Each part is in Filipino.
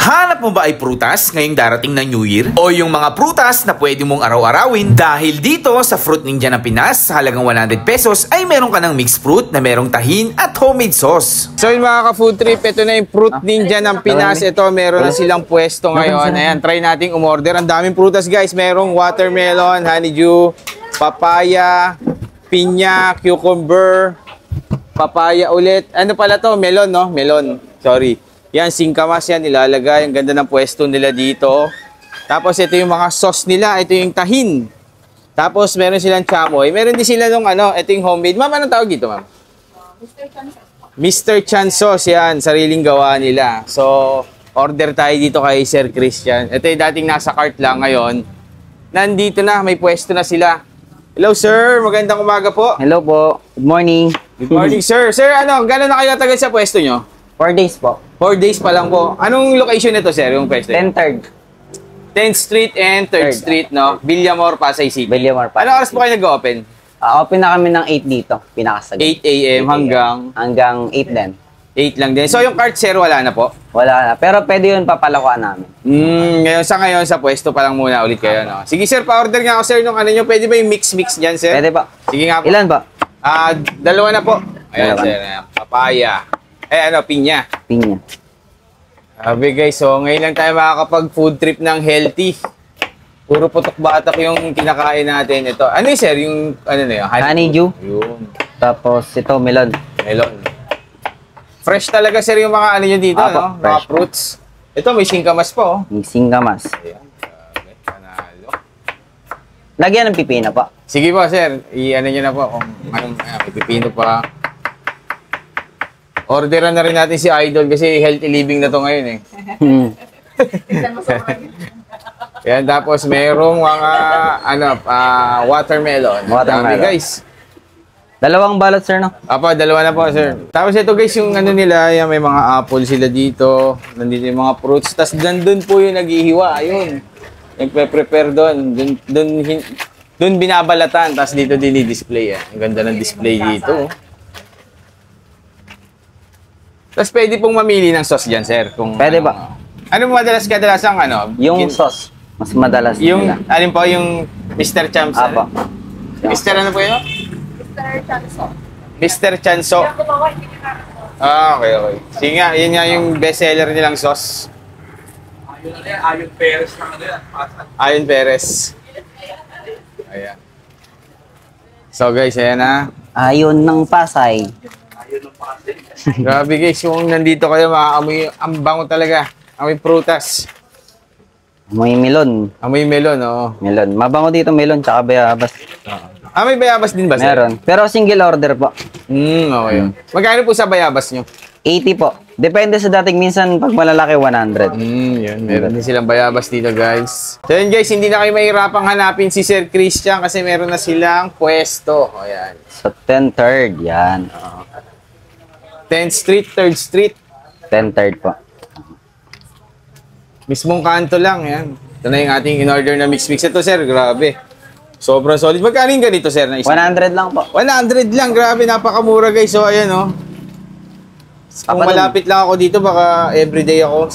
Hanap mo ba ay prutas ngayong darating na New Year? O yung mga prutas na pwede mong araw-arawin? Dahil dito sa Fruit Ninja ng Pinas, sa halagang 100 pesos ay meron ka ng mixed fruit na merong tahin at homemade sauce. So yun mga ka-food trip, ito na yung Fruit Ninja ng Pinas. Ito, meron na silang pwesto ngayon. Ayan, try nating umorder. Ang daming prutas guys. Merong watermelon, honeydew, papaya, pinya, cucumber, papaya ulit. Ano pala to? Melon, no? Melon. Sorry. Yan, singkamas yan, nilalagay. Ang ganda ng pwesto nila dito. Tapos ito yung mga sauce nila. Ito yung tahin. Tapos meron silang chamoy. Meron din sila nung ano, ito yung homemade. Ma'am, anong tawag dito, ma'am? Mr. Chan Sauce. Yan, sariling gawa nila. So, order tayo dito kay Sir Christian. Ito yung dating nasa cart lang ngayon. Nandito na, may pwesto na sila. Hello, sir. Magandang umaga po. Hello po. Good morning. Good morning, sir. Sir, ano, gano'n na kayo tagal sa pwesto nyo? 4 days po. 4 days pa lang po. Anong location nito, sir, yung pwesto? 10-3rd. 10th Street and 3rd Street, no? Villamor, Pasay City. Villamor, Pasay. Anong oras po kayo nag-open? Open na kami ng 8 dito. Pinakasagad. 8 a.m. hanggang 8 din. 8 lang din. So, yung cart, sir, wala na po? Wala na. Pero pwede yun papalakuan namin. Ngayon sa pwesto pa lang muna ulit kayo, no? Sige, sir, pa-order nga ako, sir, nung ano nyo. Pwede ba yung mix-mix dyan, sir? Pwede po. Sige nga po. Ilan ba? Dalawa na po. Ayan, Dalawa. sir. Ayan. Papaya. Pinya. Pinya. Sabi guys, so ngayon lang tayo makakapag-food trip ng healthy. Puro putok-batak yung kinakain natin. Ito, ano yun, sir? Yung, ano na yun? Honeydew. Yun. Tapos ito, melon. Melon. Fresh talaga, sir, yung mga ano nyo dito, Apo, no? Mga fresh. fruits. Ito, may singkamas po, oh. Yung singkamas. Ayan. Grabe, panalo. Lagyan ng pipino po. Sige po, sir. I-ano nyo na po kung anong, may pipino pa. Orderan na rin natin si Idol kasi healthy living na to ngayon, eh. Yan, tapos merong mga, watermelon. Watermelon. Dami, guys. 2 balot, sir, no? Apa, dalawa na po, sir. Tapos ito, guys, yung ano nila, yan, may mga apple sila dito. Nandito yung mga fruits. Tapos nandun po yung naghihiwa. Ayun. Nagpe-prepare doon. Doon binabalatan. Tapos dito dinidisplay. Ang ganda ng display dito. Tapos pwede pong mamili ng sauce dyan, sir. Kung, Pwede ba? Ano kadalasang ano? Yung sauce. Mas madalas Yung, nila. alin po, yung Mr. Champs. Apo. Mr. ano po yun? Mr. Chanso. Mr. Chanso. Okay. Sige nga, yun nga yung bestseller nilang sauce. Ayon Perez na ano yan. Ayon Perez. Ayan. So guys, ayan na. Ayon ng Pasay. Grabe guys, yung nandito kayo, makaamoy, ang bango talaga. Amoy prutas. May melon. Amoy melon, oo. Melon. Mabango dito melon tsaka bayabas. May bayabas din ba, sir? Meron. Pero single order po. Okay. Magkano po sa bayabas nyo? 80 po. Depende sa dating, minsan pag malalaki 100. Yun. Meron din silang bayabas dito, guys. So yun, guys, hindi na kayo mahirapang hanapin si Sir Christian kasi meron na silang pwesto. Ayan. So 10-3rd, yan. 10th Street, 3rd Street. 10-3rd po. Mismong kanto lang, yan. Ito na yung ating in-order na mix-mix. Ito, sir, grabe. Sobrang solid. Magkano yung ganito, sir? Na 100 lang po. 100 lang, grabe. Napakamura, guys. So, ayan, oh. Kung malapit lang ako dito, baka everyday ako.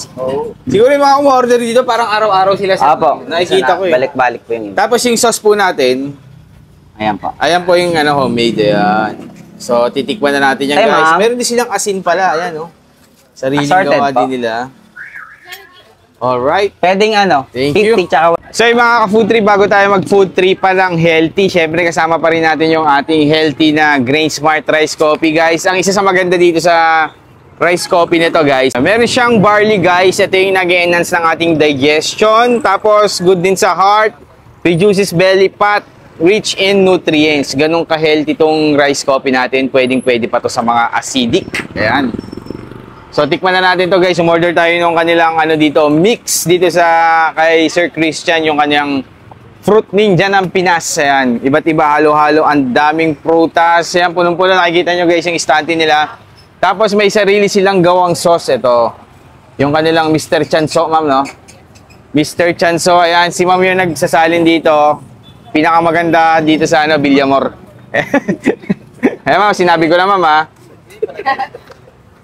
Siguro yung mga umorder dito, parang araw-araw sila sa Apo. nakikita ko, eh. Balik-balik po yun. Tapos yung sauce po natin, Ayan po. ayan po yung homemade. Ayan. So, titikman na natin yan, Hey, guys. ma'am. Meron din silang asin pala. Ayan, oh. Sariling Assorted gawa po. din nila. Alright. Pwedeng Thank 50 you. tsaka So yung mga ka-food trip, bago tayo mag-food trip pa lang healthy, syempre kasama pa rin natin yung ating healthy na Grain Smart Rice Coffee, guys. Ang isa sa maganda dito sa rice coffee nito, guys, meron siyang barley, guys. Ito yung nag-enhance ng ating digestion. Tapos good din sa heart, reduces belly fat, rich in nutrients. Ganun ka-healthy tong rice coffee natin. Pwedeng-pwede pa to sa mga acidic. Ayan. So, tikman na natin to, guys. Umorder tayo ng kanilang dito, mix dito sa kay Sir Christian, yung kanyang Fruit Ninja ng Pinas. Ayan, iba't iba, halo-halo, ang daming prutas. Ayan, punong-puno, nakikita nyo, guys, yung istante nila. Tapos may sarili silang gawang sauce. Ito, yung kanilang Mr. Chanso, ma'am, no? Mr. Chanso, ayan, si ma'am yung nagsasalin dito. Pinakamaganda dito sa Villamor. Ayan, ma'am, sinabi ko na, ma'am, ha?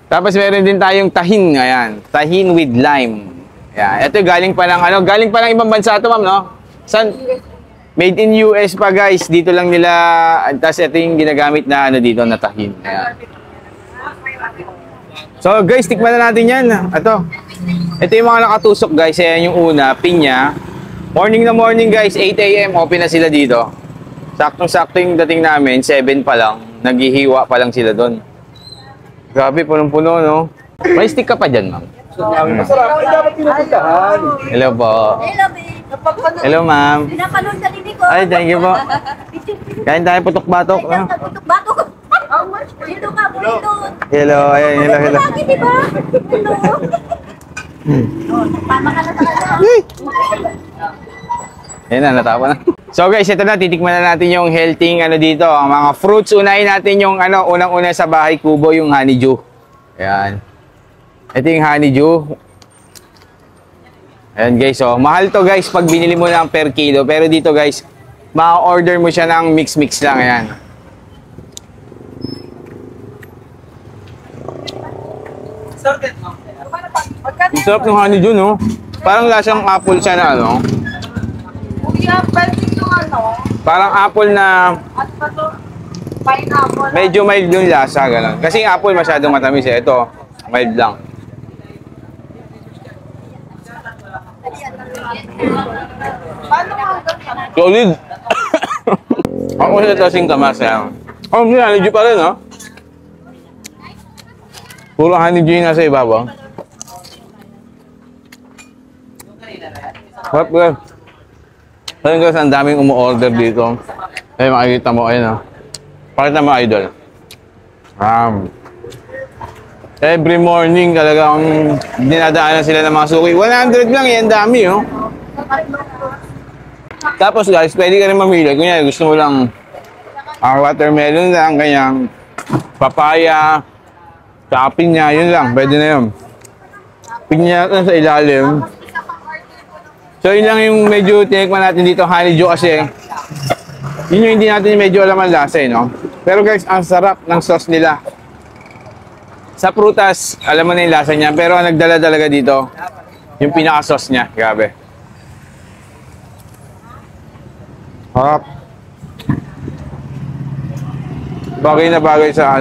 Tapos meron din tayong tahin, ayan. Tahin with lime. Yan. Ito galing pa ng galing pa ng ibang bansa to, ma'am, no? San? Made in US pa, guys. Dito lang nila, tapos ito yung ginagamit na dito na tahin. Ayan. So, guys, tikman na natin yan. Ito yung mga nakatusok, guys. Ayan yung una, pinya. Morning na morning, guys. 8 AM, open na sila dito. Saktong-sakto yung dating namin, 7 pa lang. Naghihiwa pa lang sila doon. Grabe, punong-puno, no? May stick ka pa dyan, ma'am. Masarap. Ay, dapat pinupuntahan. Hello po. Hello, babe. Hello, ma'am. Pinapanood sa TV ko. Ay, thank you po. Kain tayo putok-batok. Ay, bato ko. Dito ka, dito. Hello, ayan, hello. Lagi, di ba? Hello. Tama ka na talaga. Ayan na, natapa na. So guys, ito na, titikman na natin yung healthy dito. Ang mga fruits, unahin natin yung unang-una sa bahay kubo, yung honeydew. Ayan. Ito yung honeydew. Ayan guys, so mahal to guys pag binili mo lang per kilo. Pero dito guys, ma-order mo siya ng mix-mix lang. Ayan. Ang sarap ng honeydew, no? Parang lasang apple siya na, Kuya, pwede yung Parang apple na pineapple. medyo mild yung lasa, gano'n. Kasi yung apple masyadong matamis eh. Ito, mild lang. Solid! Ako sa tasing kamas yan. Oh, may honeydew pa rin, no? Puro honeydew yung nasa ibabaw. Sarap guys. Ayun guys, ang daming umu-order dito. Ayun, makikita mo, ayun, no? Pakita mo, idol. Every morning talagang dinadaanan sila ng mga suki. 100 lang, yan dami, oh. Tapos guys, pwede ka rin mamili. Kunyari, gusto mo lang watermelon lang, ganyan. Papaya, tsaka pinya, yun lang. Pwede na yun. Pinya lang sa ilalim. So yun lang yung medyo tinikman natin dito, honeydew kasi yun yung hindi natin medyo alam ang lasa, no? Pero guys, ang sarap ng sauce nila. Sa prutas, alam mo na yung lasa niya. Pero ang nagdala talaga dito, yung pinaka-sauce niya. Grabe. Harap. Bagay na bagay sa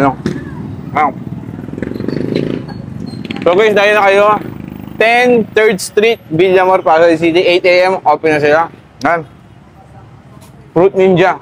So guys, dahil na kayo. 10 3rd Street, Villamor, Pasay City. 8 AM, open na sila. Yan. Fruit Ninja.